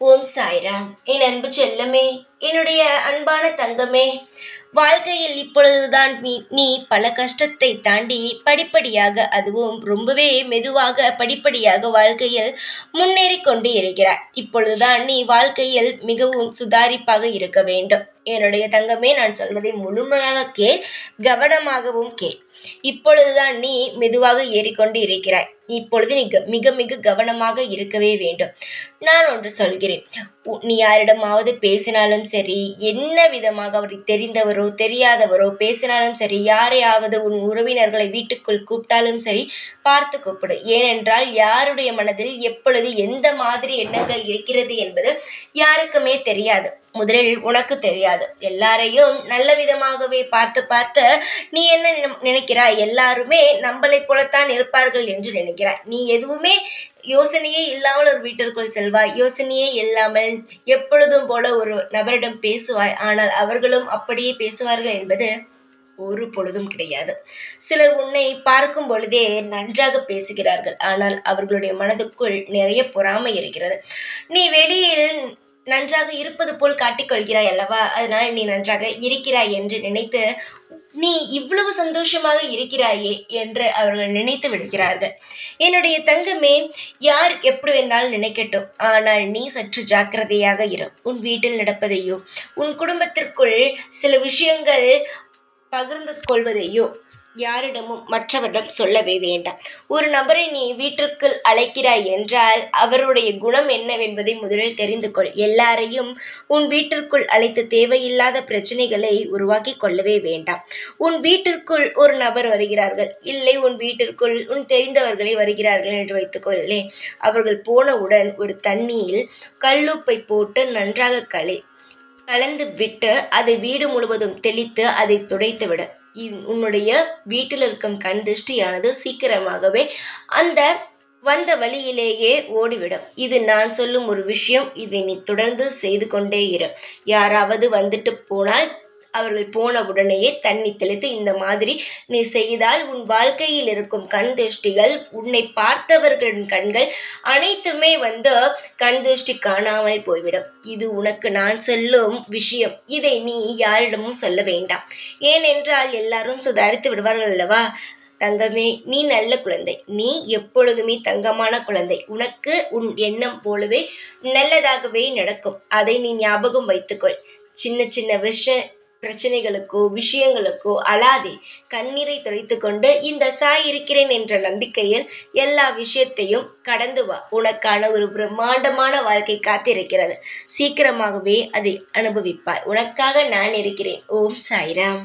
ஓம் சாய்ராம். என் அன்பு செல்லமே, என்னுடைய அன்பான தங்கமே, வாழ்க்கையில் இப்பொழுதுதான் நீ பல கஷ்டத்தை தாண்டி படிப்படியாக, அதுவும் ரொம்பவே மெதுவாக படிப்படியாக வாழ்க்கையில் முன்னேறி கொண்டு இருக்கிறாய். இப்பொழுதுதான் நீ வாழ்க்கையில் மிகவும் சுதாரிப்பாக இருக்க வேண்டும். என்னுடைய தங்கமே, நான் சொல்வதை முழுமையாக கேள், கவனமாகவும் கேள். இப்பொழுதுதான் நீ மெதுவாக ஏறிக்கொண்டு இருக்கிறாய். இப்பொழுது நீ மிக மிக கவனமாக இருக்கவே வேண்டும். நான் ஒன்று சொல்கிறேன். நீ யாரிடமாவது பேசினாலும் சரி, என்ன விதமாக அவரை தெரிந்தவரோ தெரியாதவரோ பேசினாலும் சரி, யாரையாவது உன் உறவினர்களை வீட்டுக்குள் கூப்பிட்டாலும் சரி, பார்த்து கூப்பிடு. ஏனென்றால் யாருடைய மனதில் எப்பொழுது எந்த மாதிரி எண்ணங்கள் இருக்கிறது என்பது யாருக்குமே தெரியாது. முதலில் உனக்கு தெரியாது. எல்லாரையும் நல்ல விதமாகவே பார்த்து பார்த்து நீ என்ன நினைக்கிறாய்? எல்லாருமே நம்மளைப் போலத்தான் இருப்பார்கள் என்று நினைக்கிறாய். நீ எதுவுமே யோசனையே இல்லாமல் ஒரு வீட்டிற்குள் செல்வாய். யோசனையே இல்லாமல் எப்பொழுதும் போல ஒரு நபரிடம் பேசுவாய். ஆனால் அவர்களும் அப்படியே பேசுவார்கள் என்பது ஒரு பொழுதும் கிடையாது. சிலர் உன்னை பார்க்கும் பொழுதே நன்றாக பேசுகிறார்கள். ஆனால் அவர்களுடைய மனதுக்குள் நிறைய பொறாமை இருக்கிறது. நீ வெளியில் நன்றாக இருப்பது போல் காட்டிக்கொள்கிறாய் அல்லவா? அதனால் நீ நன்றாக இருக்கிறாய் என்று நினைத்து நீ இவ்வளவு சந்தோஷமாக இருக்கிறாயே என்று அவர்கள் நினைத்து விடுகிறார்கள். என்னுடைய தங்கமே, யார் எப்படி வேண்டாலும் நினைக்கட்டும். ஆனால் நீ சற்று ஜாக்கிரதையாக இரு. உன் வீட்டில் நடப்பதையோ, உன் குடும்பத்திற்குள் சில விஷயங்கள் பகிர்ந்து கொள்வதையோ யாரிடமும் மற்றவரிடம் சொல்லவே வேண்டாம். ஒரு நபரை நீ வீட்டிற்குள் அழைக்கிறாய் என்றால் அவருடைய குணம் என்னவென்பதை முதலில் தெரிந்து கொள். எல்லாரையும் உன் வீட்டிற்குள் அழைத்து தேவையில்லாத பிரச்சனைகளை உருவாக்கி கொள்ளவே வேண்டாம். உன் வீட்டிற்குள் ஒரு நபர் வருகிறார்கள், இல்லை உன் வீட்டிற்குள் உன் தெரிந்தவர்களை வருகிறார்கள் என்று வைத்துக்கொள்ளே. அவர்கள் போனவுடன் ஒரு தண்ணியில் கல்லுப்பை போட்டு நன்றாக கலந்து விட்டு அதை வீடு முழுவதும் தெளித்து அதை துடைத்து விட. உன்னுடைய வீட்டில் இருக்கும் கண் திருஷ்டியானது சீக்கிரமாகவே அந்த வந்த வழியிலேயே ஓடிவிடும். இது நான் சொல்லும் ஒரு விஷயம். இதை நீ தொடர்ந்து செய்து கொண்டே இரு. யாராவது வந்துட்டு போனால் அவர்கள் போன உடனேயே தண்ணி தெளித்து இந்த மாதிரி நீ செய்தால் உன் வாழ்க்கையில் இருக்கும் கண் திருஷ்டிகள், உன்னை பார்த்தவர்களின் கண்கள் அனைத்துமே கண் திருஷ்டி காணாமல் போய்விடும். இது உனக்கு நான் சொல்லும் விஷயம். இதை நீ யாரிடமும் சொல்ல வேண்டாம். ஏனென்றால் எல்லாரும் சுதாரித்து விடுவார்கள் அல்லவா? தங்கமே, நீ நல்ல குழந்தை. நீ எப்பொழுதுமே தங்கமான குழந்தை. உனக்கு உன் எண்ணம் போலவே நல்லதாகவே நடக்கும். அதை நீ ஞாபகம் வைத்துக்கொள். சின்ன சின்ன பிரச்சனைகளுக்கோ விஷயங்களுக்கோ அழாதே. கண்ணீரை துடைத்து கொண்டு இந்த சாய் இருக்கிறேன் என்ற நம்பிக்கையில் எல்லா விஷயத்தையும் கடந்து வா. உனக்கான ஒரு பிரம்மாண்டமான வாழ்க்கை காத்திருக்கிறது. சீக்கிரமாகவே அதை அனுபவிப்பாய். உனக்காக நான் இருக்கிறேன். ஓம் சாய்ராம்.